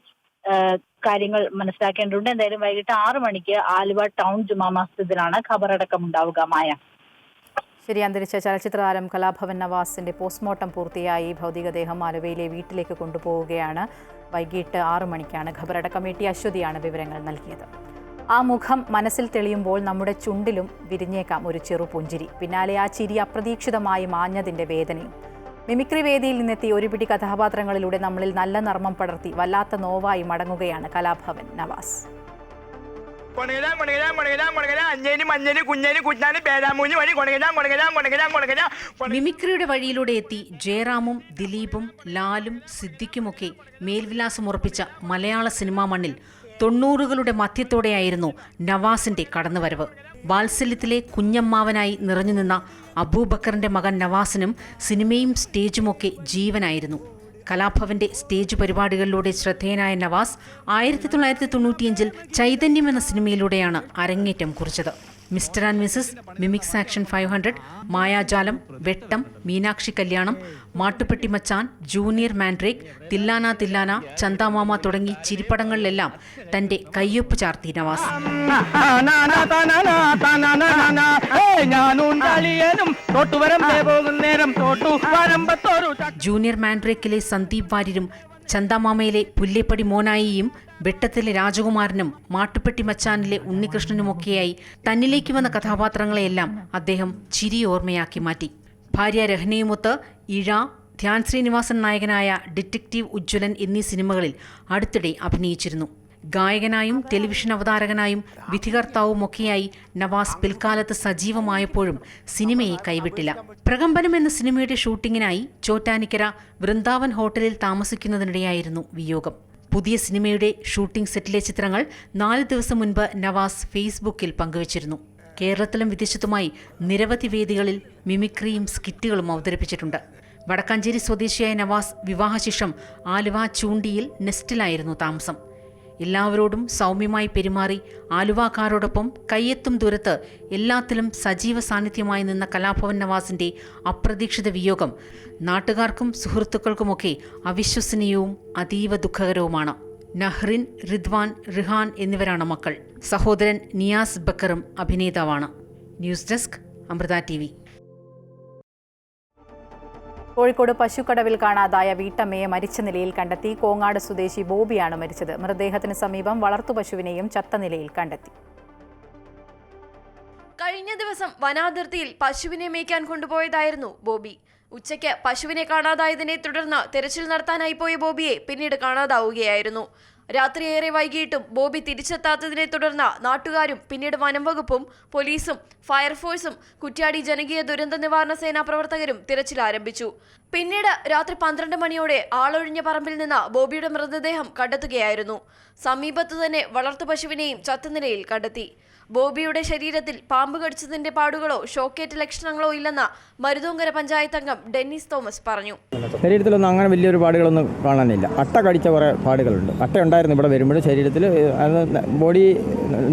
Speaker 11: കാര്യങ്ങൾ മനസ്സിലാക്കേണ്ടതുണ്ട്. എന്തായാലും വൈകിട്ട് 6 മണിക്ക് ആലുവ ടൗൺ ജുമാ മസ്ജിദിലാണ് ഖബറടക്കം ഉണ്ടാവുക. മായ.
Speaker 1: ശരി, അന്തരിച്ച ചലച്ചിത്രതാരം കലാഭവൻ നവാസിന്റെ പോസ്റ്റ്മോർട്ടം പൂർത്തിയായി. ഭൗതികദേഹം ആലുവയിലെ വീട്ടിലേക്ക് കൊണ്ടുപോവുകയാണ്. വൈകിട്ട് 6 മണിക്കാണ് ഖബറടക്കം. AT അശ്വതിയാണ് വിവരങ്ങൾ നൽകിയത്. ആ മുഖം മനസ്സിൽ തെളിയുമ്പോൾ നമ്മുടെ ചുണ്ടിലും വിരിഞ്ഞേക്കാം ഒരു ചെറു പുഞ്ചിരി. പിന്നാലെ ആ ചിരി അപ്രതീക്ഷിതമായി മാഞ്ഞതിന്റെ വേദനയും. മിമിക്രി വേദിയിൽ നിന്നെത്തി ഒരു പിടി കഥാപാത്രങ്ങളിലൂടെ നമ്മളിൽ നല്ല നർമ്മം പടർത്തി വല്ലാത്ത നോവായി മടങ്ങുകയാണ് കലാഭവൻ നവാസ്.
Speaker 2: മിമിക്രിയുടെ വഴിയിലൂടെ എത്തി ജയറാമും ദിലീപും ലാലും സിദ്ദിഖുമൊക്കെ മേൽവിലാസം ഉറപ്പിച്ച മലയാള സിനിമാ മണ്ണിൽ 90കളുടെ മധ്യത്തോടെയായിരുന്നു നവാസിന്റെ കടന്നുവരവ്. വാത്സല്യത്തിലെ കുഞ്ഞമ്മാവനായി നിറഞ്ഞുനിന്ന അബൂബക്കറിന്റെ മകൻ നവാസിനും സിനിമയും സ്റ്റേജുമൊക്കെ ജീവനായിരുന്നു. കലാഭവന്റെ സ്റ്റേജ് പരിപാടികളിലൂടെ ശ്രദ്ധേയനായ നവാസ് 1995 ചൈതന്യം എന്ന സിനിമയിലൂടെയാണ് അരങ്ങേറ്റം കുറിച്ചത്. Mister and missus, mimics action 500, Mayajalam, Vettam, Meenakshi Kalyanam, Mattupetti Machan, junior mandrake, Thillana Thillana, Chandamama തുടങ്ങി ചിരിപ്പടങ്ങളിലെല്ലാം തന്റെ കയ്യൊപ്പ് ചാർത്തി നവാസ്. ജൂനിയർ മാൻഡ്രേക്കിലെ സന്ദീപ് വാര്യരും ചന്ദാമാമയിലെ പുല്ലേപ്പടി മോനായിയും വെട്ടത്തിലെ രാജകുമാരനും മാട്ടുപ്പെട്ടി മച്ചാനിലെ ഉണ്ണികൃഷ്ണനുമൊക്കെയായി തന്നിലേക്ക് വന്ന കഥാപാത്രങ്ങളെയെല്ലാം അദ്ദേഹം ചിരി ഓർമ്മയാക്കി മാറ്റി. ഭാര്യ രഹ്നയുമൊത്ത് ഇഴ, ധ്യാൻ ശ്രീനിവാസൻ നായകനായ ഡിറ്റക്റ്റീവ് ഉജ്ജ്വലൻ എന്നീ സിനിമകളിൽ അടുത്തിടെ അഭിനയിച്ചിരുന്നു. ഗായകനായും ടെലിവിഷൻ അവതാരകനായും വിധികർത്താവുമൊക്കെയായി നവാസ് പിൽക്കാലത്ത് സജീവമായപ്പോഴും സിനിമയെ കൈവിട്ടില്ല. പ്രകമ്പനം എന്ന സിനിമയുടെ ഷൂട്ടിങ്ങിനായി ചോറ്റാനിക്കര വൃന്ദാവൻ ഹോട്ടലിൽ താമസിക്കുന്നതിനിടെയായിരുന്നു വിയോഗം. പുതിയ സിനിമയുടെ ഷൂട്ടിംഗ് സെറ്റിലെ ചിത്രങ്ങൾ 4 ദിവസം മുൻപ് നവാസ് ഫേസ്ബുക്കിൽ പങ്കുവച്ചിരുന്നു. കേരളത്തിലും വിദേശത്തുമായി നിരവധി വേദികളിൽ മിമിക്രിയും സ്കിറ്റുകളും അവതരിപ്പിച്ചിട്ടുണ്ട്. വടക്കാഞ്ചേരി സ്വദേശിയായ നവാസ് വിവാഹശേഷം ആലുവ ചൂണ്ടിയിൽ നെസ്റ്റിലായിരുന്നു താമസം. എല്ലാവരോടും സൗമ്യമായി പെരുമാറി ആലുവാക്കാരോടൊപ്പം കയ്യെത്തും ദൂരത്ത് എല്ലാത്തിലും സജീവ സാന്നിധ്യമായി നിന്ന കലാഭവൻ നവാസിന്റെ അപ്രതീക്ഷിത വിയോഗം നാട്ടുകാർക്കും സുഹൃത്തുക്കൾക്കുമൊക്കെ അവിശ്വസനീയവും അതീവ ദുഃഖകരവുമാണ്. നഹ്റിൻ, റിദ്വാൻ, റിഹാൻ എന്നിവരാണ് മക്കൾ. സഹോദരൻ നിയാസ് ബക്കറും അഭിനേതാവാണ്. News desk, Amrita TV.
Speaker 1: Kozhikode പശുക്കടവിൽ കാണാതായ വീട്ടമ്മയെ മരിച്ച നിലയിൽ കണ്ടെത്തി. കോങ്ങാട് സ്വദേശി ബോബിയാണ് മരിച്ചത്. മൃതദേഹത്തിന് സമീപം വളർത്തുപശുവിനെയും ചത്ത നിലയിൽ കണ്ടെത്തി.
Speaker 12: കഴിഞ്ഞ ദിവസം വനാതിർത്തിയിൽ പശുവിനെ മേയ്ക്കാൻ കൊണ്ടുപോയതായിരുന്നു ബോബി. ഉച്ചയ്ക്ക് പശുവിനെ കാണാതായതിനെ തുടർന്ന് തെരച്ചിൽ നടത്താനായി പോയ ബോബിയെ പിന്നീട് കാണാതാവുകയായിരുന്നു. രാത്രി ഏറെ വൈകിയിട്ടും ബോബി തിരിച്ചെത്താത്തതിനെ തുടർന്ന് നാട്ടുകാരും പിന്നീട് വനംവകുപ്പും പോലീസും ഫയർഫോഴ്സും കുറ്റ്യാടി ജനകീയ ദുരന്ത നിവാരണ സേനാ പ്രവർത്തകരും തിരച്ചിൽ ആരംഭിച്ചു. പിന്നീട് രാത്രി 12 മണിയോടെ ആളൊഴിഞ്ഞ പറമ്പിൽ നിന്ന് ബോബിയുടെ മൃതദേഹം കണ്ടെത്തുകയായിരുന്നു. സമീപത്തു തന്നെ വളർത്തു പശുവിനെയും ചത്ത നിലയിൽ കണ്ടെത്തി. ബോബിയുടെ ശരീരത്തിൽ പാമ്പ് കടിച്ചതിന്റെ പാടുകളോ ഷോക്കേറ്റ് ലക്ഷണങ്ങളോ ഇല്ലെന്ന് മരുതോങ്കര പഞ്ചായത്ത് അംഗം ഡെന്നിസ് തോമസ് പറഞ്ഞു.
Speaker 13: ശരീരത്തിലൊന്നും അങ്ങനെ വലിയൊരു പാടുകളൊന്നും കാണാനില്ല. അട്ട കടിച്ച കുറേ പാടുകളുണ്ട്. അട്ട ഉണ്ടായിരുന്നു ഇവിടെ വരുമ്പോൾ ശരീരത്തിൽ, ബോഡി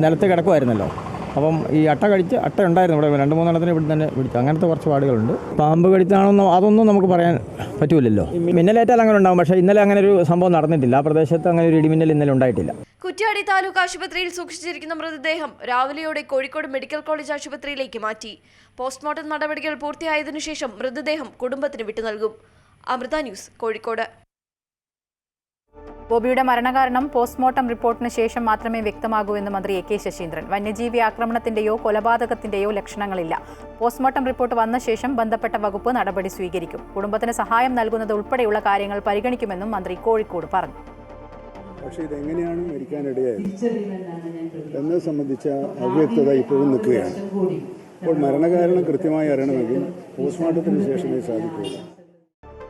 Speaker 13: നിലത്ത് കിടക്കുമായിരുന്നല്ലോ. അപ്പം ഈ അട്ട ഉണ്ടായിരുന്നു ഇവിടെ 2-3 എണ്ണത്തിന് ഇവിടെ തന്നെ പിടിച്ചു. അങ്ങനത്തെ കുറച്ച് പാടുകളുണ്ട്. പാമ്പ് കടിച്ചാണെന്നോ അതൊന്നും നമുക്ക് പറയാൻ പറ്റൂലല്ലോ. മിന്നലേറ്റാൽ അങ്ങനെ ഉണ്ടാകും. പക്ഷേ ഇന്നലെ അങ്ങനെ ഒരു സംഭവം നടന്നിട്ടില്ല. ആ പ്രദേശത്ത് അങ്ങനെ ഒരു ഇടിമിന്നൽ ഇന്നലെ ഉണ്ടായിട്ടില്ല.
Speaker 12: കുറ്റ്യാടി താലൂക്ക് ആശുപത്രിയിൽ സൂക്ഷിച്ചിരിക്കുന്ന മൃതദേഹം രാവിലെയോടെ കോഴിക്കോട് മെഡിക്കൽ കോളേജ് ആശുപത്രിയിലേക്ക് മാറ്റി. പോസ്റ്റ്മോർട്ടം നടപടികൾ പൂർത്തിയായതിനു ശേഷം മൃതദേഹം കുടുംബത്തിന് വിട്ടു നൽകും. അമൃത ന്യൂസ്, കോഴിക്കോട്.
Speaker 1: ബോബിയുടെ മരണകാരണം പോസ്റ്റ്മോർട്ടം റിപ്പോർട്ടിന് ശേഷം മാത്രമേ വ്യക്തമാകൂ എന്ന് മന്ത്രി എ കെ ശശീന്ദ്രൻ. വന്യജീവി ആക്രമണത്തിന്റെയോ കൊലപാതകത്തിന്റെയോ ലക്ഷണങ്ങളില്ല. പോസ്റ്റ്മോർട്ടം റിപ്പോർട്ട് വന്ന ശേഷം ബന്ധപ്പെട്ട വകുപ്പ് നടപടി സ്വീകരിക്കും. കുടുംബത്തിന് സഹായം നൽകുന്നത് ഉൾപ്പെടെയുള്ള കാര്യങ്ങൾ പരിഗണിക്കുമെന്നും മന്ത്രി കോഴിക്കോട് പറഞ്ഞു.
Speaker 5: പക്ഷേ ഇതെങ്ങനെയാണ് മരിക്കാനിടയായത് എന്നത് സംബന്ധിച്ച അവ്യക്തത ഇപ്പോഴും നിൽക്കുകയാണ്. അപ്പോൾ മരണകാരണം കൃത്യമായി അറിയണമെങ്കിൽ പോസ്റ്റ്മോർട്ടത്തിന് ശേഷമേ സാധിക്കുകയുള്ളൂ.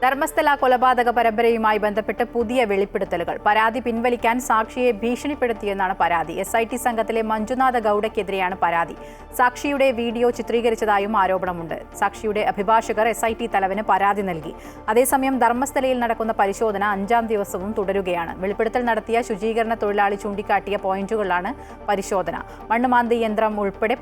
Speaker 1: ധർമ്മസ്ഥല കൊലപാതക പരമ്പരയുമായി ബന്ധപ്പെട്ട് പുതിയ വെളിപ്പെടുത്തലുകൾ. പരാതി പിൻവലിക്കാൻ സാക്ഷിയെ ഭീഷണിപ്പെടുത്തിയെന്നാണ് പരാതി. SIT സംഘത്തിലെ മഞ്ജുനാഥ ഗൌഡയ്ക്കെതിരെയാണ് പരാതി. സാക്ഷിയുടെ വീഡിയോ ചിത്രീകരിച്ചതായും ആരോപണമുണ്ട്. സാക്ഷിയുടെ അഭിഭാഷകർ SIT തലവന് പരാതി നൽകി. അതേസമയം ധർമ്മസ്ഥലയിൽ നടക്കുന്ന പരിശോധന 5ാം ദിവസവും തുടരുകയാണ്. വെളിപ്പെടുത്തൽ നടത്തിയ ശുചീകരണ തൊഴിലാളി ചൂണ്ടിക്കാട്ടിയ പോയിന്റുകളിലാണ് പരിശോധന. മണ്ണുമാന്തി യന്ത്രം ഉൾപ്പെടെ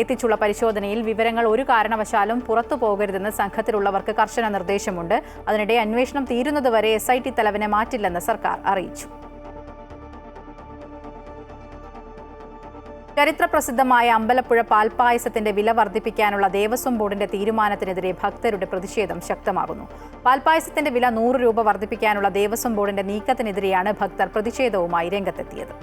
Speaker 1: എത്തിച്ചുള്ള പരിശോധനയിൽ വിവരങ്ങൾ ഒരു കാരണവശാലും പുറത്തു പോകരുതെന്ന് സംഘത്തിലുള്ളവർക്ക് കർശന നിർദ്ദേശമുണ്ട്. അതിനിടെ അന്വേഷണം തീരുന്നതുവരെ SIT തലവനെ മാറ്റില്ലെന്ന് സർക്കാർ അറിയിച്ചു. ചരിത്രപ്രസിദ്ധമായ അമ്പലപ്പുഴ പാൽപ്പായസത്തിന്റെ വില വർദ്ധിപ്പിക്കാനുള്ള ദേവസ്വം ബോർഡിന്റെ തീരുമാനത്തിനെതിരെ ഭക്തരുടെ പ്രതിഷേധം ശക്തമാകുന്നു. പാൽപ്പായസത്തിന്റെ വില 100 രൂപ വർദ്ധിപ്പിക്കാനുള്ള ദേവസ്വം ബോർഡിന്റെ നീക്കത്തിനെതിരെയാണ് ഭക്തർ പ്രതിഷേധവുമായി രംഗത്തെത്തിയത്.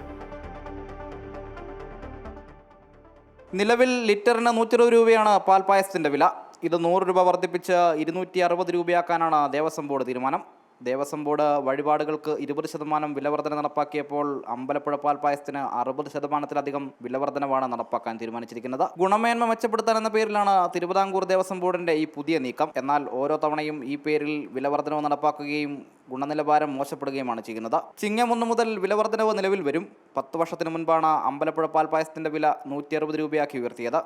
Speaker 14: നിലവിൽ ലിറ്ററിന് 120 രൂപയാണ് പാൽപ്പായസത്തിൻ്റെ വില. ഇത് 100 രൂപ വർദ്ധിപ്പിച്ച് 260 രൂപയാക്കാനാണ് ദേവസ്വം ബോർഡ് തീരുമാനം. ദേവസ്വം ബോർഡ് വഴിപാടുകൾക്ക് 20% വില വർധന നടപ്പാക്കിയപ്പോൾ അമ്പലപ്പുഴ പാൽപ്പായസത്തിന് 60%-ലധികം വില വർധനവാണ് നടപ്പാക്കാൻ തീരുമാനിച്ചിരിക്കുന്നത്. ഗുണമേന്മ മെച്ചപ്പെടുത്താൻ എന്ന പേരിലാണ് തിരുവിതാംകൂർ ദേവസ്വം ബോർഡിന്റെ ഈ പുതിയ നീക്കം. എന്നാൽ ഓരോ തവണയും ഈ പേരിൽ വില വർധനവ് നടപ്പാക്കുകയും ഗുണനിലവാരം മോശപ്പെടുകയുമാണ് ചെയ്യുന്നത്. ചിങ്ങം 1 മുതൽ വില വർധനവ് നിലവിൽ വരും. 10 വർഷത്തിന് മുൻപാണ് അമ്പലപ്പുഴ പാൽപ്പായസത്തിന്റെ വില 160 രൂപയാക്കി ഉയർത്തിയത്.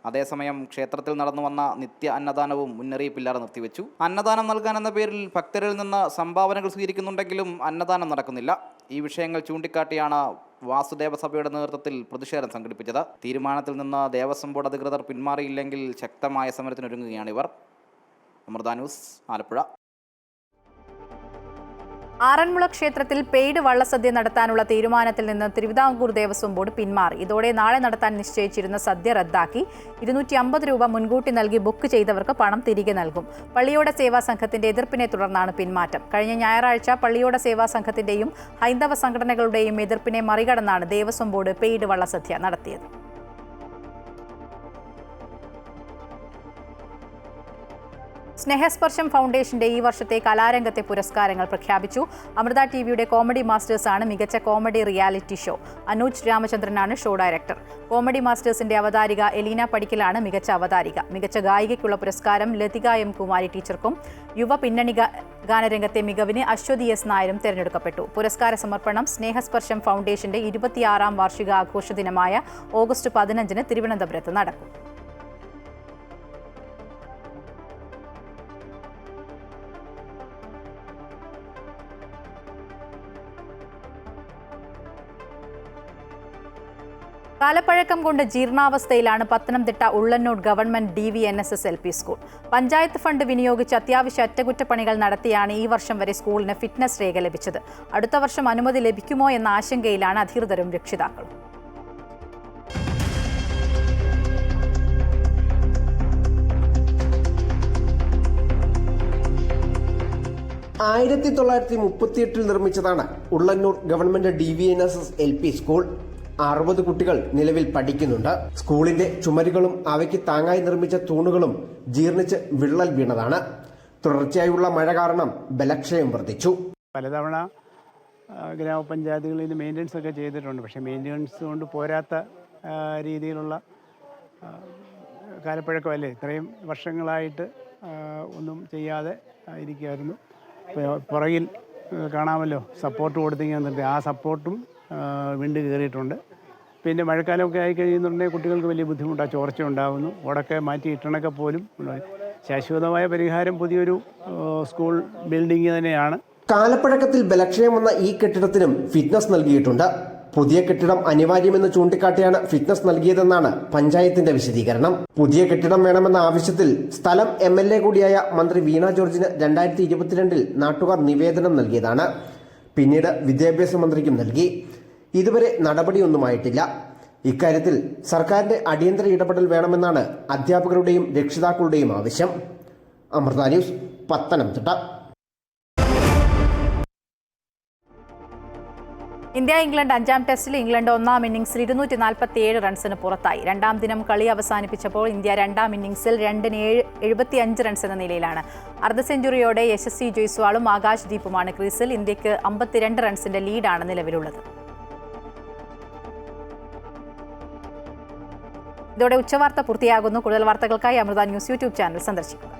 Speaker 14: അതേസമയം ക്ഷേത്രത്തിൽ നടന്നു വന്ന നിത്യ അന്നദാനവും മുന്നറിയിപ്പില്ലാതെ നിർത്തിവെച്ചു. അന്നദാനം നൽകാനെന്ന പേരിൽ ഭക്തരിൽ നിന്ന് സംഭാവനകൾ സ്വീകരിക്കുന്നുണ്ടെങ്കിലും അന്നദാനം നടക്കുന്നില്ല. ഈ വിഷയങ്ങൾ ചൂണ്ടിക്കാട്ടിയാണ് വാസുദേവ സഭയുടെ നേതൃത്വത്തിൽ പ്രതിഷേധം സംഘടിപ്പിച്ചത്. തീരുമാനത്തിൽ നിന്ന് ദേവസ്വം ബോർഡ് അധികൃതർ പിന്മാറിയില്ലെങ്കിൽ ശക്തമായ സമരത്തിനൊരുങ്ങുകയാണിവർ. അമൃത ന്യൂസ്, ആലപ്പുഴ.
Speaker 1: ആറന്മുള ക്ഷേത്രത്തിൽ പെയ്ഡ് വള്ളസദ്യ നടത്താനുള്ള തീരുമാനത്തിൽ നിന്ന് തിരുവിതാംകൂർ ദേവസ്വം ബോർഡ് പിന്മാറി. ഇതോടെ നാളെ നടത്താൻ നിശ്ചയിച്ചിരുന്ന സദ്യ റദ്ദാക്കി. 250 രൂപ മുൻകൂട്ടി നൽകി ബുക്ക് ചെയ്തവർക്ക് പണം തിരികെ നൽകും. പള്ളിയോട സേവാ സംഘത്തിന്റെ എതിർപ്പിനെ തുടർന്നാണ് പിന്മാറ്റം. കഴിഞ്ഞ ഞായറാഴ്ച പള്ളിയോട സേവാ സംഘത്തിന്റെയും ഹൈന്ദവ സംഘടനകളുടെയും എതിർപ്പിനെ മറികടന്നാണ് ദേവസ്വം ബോർഡ് പെയ്ഡ് വള്ളസദ്യ നടത്തിയത്. സ്നേഹസ്പർശം ഫൗണ്ടേഷന്റെ ഈ വർഷത്തെ കലാരംഗത്തെ പുരസ്കാരങ്ങൾ പ്രഖ്യാപിച്ചു. അമൃത ടിവിയുടെ കോമഡി മാസ്റ്റേഴ്സാണ് മികച്ച കോമഡി റിയാലിറ്റി ഷോ. അനൂജ് രാമചന്ദ്രനാണ് ഷോ ഡയറക്ടർ. കോമഡി മാസ്റ്റേഴ്സിന്റെ അവതാരിക എലീന പടിക്കലാണ് മികച്ച അവതാരിക. മികച്ച ഗായികയ്ക്കുള്ള പുരസ്കാരം ലതിക എം കുമാരി ടീച്ചർക്കും യുവ പിന്നണി ഗാനരംഗത്തെ മികവിന് അശ്വതി എസ് നായരും തെരഞ്ഞെടുക്കപ്പെട്ടു. പുരസ്കാര സമർപ്പണം സ്നേഹസ്പർശം ഫൗണ്ടേഷന്റെ 26ാം വാർഷിക ആഘോഷ ദിനമായ ഓഗസ്റ്റ് 15-ന് തിരുവനന്തപുരത്ത് നടക്കും. കാലപ്പഴക്കം കൊണ്ട് ജീർണാവസ്ഥയിലാണ് Pathanamthitta Ullannoor government DVNSS LP school. Panchayat fund വിനിയോഗിച്ച് അത്യാവശ്യ അറ്റകുറ്റപ്പണികൾ നടത്തിയാണ് ഈ വർഷം വരെ സ്കൂളിന് ഫിറ്റ്നസ് രേഖ ലഭിച്ചത്. അടുത്ത വർഷം അനുമതി ലഭിക്കുമോ എന്ന ആശങ്കയിലാണ് അധികൃതരും രക്ഷിതാക്കളും.
Speaker 15: ൽ നിർമ്മിച്ചതാണ് Ullannoor government DVNSS LP school. 60 കുട്ടികൾ നിലവിൽ പഠിക്കുന്നുണ്ട്. സ്കൂളിന്റെ ചുമരുകളും അവയ്ക്ക് താങ്ങായി നിർമ്മിച്ച തൂണുകളും ജീർണിച്ച് വിള്ളൽ വീണതാണ്. തുടർച്ചയായുള്ള മഴ കാരണം ബലക്ഷയം വർദ്ധിച്ചു.
Speaker 5: പലതവണ ഗ്രാമപഞ്ചായത്തുകളിൽ മെയിൻ്റനൻസ് ഒക്കെ ചെയ്തിട്ടുണ്ട്. പക്ഷേ മെയിൻ്റനൻസ് കൊണ്ട് പോരാത്ത രീതിയിലുള്ള കാലപ്പഴക്കമല്ലേ. ഇത്രയും വർഷങ്ങളായിട്ട് ഒന്നും ചെയ്യാതെ ഇരിക്കുമായിരുന്നു. പുറകിൽ കാണാമല്ലോ സപ്പോർട്ട് കൊടുത്തിങ്ങനെ നിർത്തി. ആ സപ്പോർട്ടും വിണ്ട് കയറിയിട്ടുണ്ട്. പിന്നെ മഴക്കാലമൊക്കെ ആയി കഴിയുന്നുണ്ടെങ്കിൽ കുട്ടികൾക്ക് വലിയ ബുദ്ധിമുട്ടാണ്. ചോർച്ച ഉണ്ടാകുന്നു. ഓടൊക്കെ മാറ്റി ഇട്ടണൊക്കെ പോലും ശാശ്വതമായ പരിഹാരം പുതിയൊരു സ്കൂൾ ബിൽഡിംഗ് തന്നെയാണ്.
Speaker 15: കാലപ്പഴക്കത്തിൽ ബലക്ഷയം വന്ന ഈ കെട്ടിടത്തിനും ഫിറ്റ്നസ് നൽകിയിട്ടുണ്ട്. പുതിയ കെട്ടിടം അനിവാര്യമെന്ന് ചൂണ്ടിക്കാട്ടിയാണ് ഫിറ്റ്നസ് നൽകിയതെന്നാണ് പഞ്ചായത്തിന്റെ വിശദീകരണം. പുതിയ കെട്ടിടം വേണമെന്ന ആവശ്യത്തിൽ സ്ഥലം MLA കൂടിയായ മന്ത്രി വീണ ജോർജിന് 2022 നാട്ടുകാർ നിവേദനം നൽകിയതാണ്. പിന്നീട് വിദ്യാഭ്യാസ മന്ത്രിക്കും നൽകി. ഇതുവരെ നടപടിയൊന്നുമായിട്ടില്ല. ഇക്കാര്യത്തിൽ സർക്കാരിന്റെ അടിയന്തര ഇടപെടൽ വേണമെന്നാണ് അധ്യാപകരുടെയും രക്ഷിതാക്കളുടെയും ആവശ്യം. Amrita news, Pathanamthitta.
Speaker 1: India England 5ാം ടെസ്റ്റിൽ ഇംഗ്ലണ്ട് 1ാം ഇന്നിംഗ്സിൽ 247 റൺസിന് പുറത്തായി. 2ാം ദിനം കളി അവസാനിപ്പിച്ചപ്പോൾ ഇന്ത്യ 2ാം ഇന്നിംഗ്സിൽ 2-ന് 75 റൺസ് എന്ന നിലയിലാണ്. അർദ്ധ സെഞ്ചുറിയോടെ യശസ്വി ജയ്സ്വാളും ആകാശ് ദീപുമാണ് ക്രീസിൽ. ഇന്ത്യക്ക് 52 റൺസിന്റെ ലീഡാണ് നിലവിലുള്ളത്. ഇതോടെ ഉച്ചവാർത്ത പൂർത്തിയാകുന്നു. കൂടുതൽ വാർത്തകൾക്കായി അമൃത ന്യൂസ് യൂട്യൂബ് ചാനൽ സന്ദർശിക്കുക.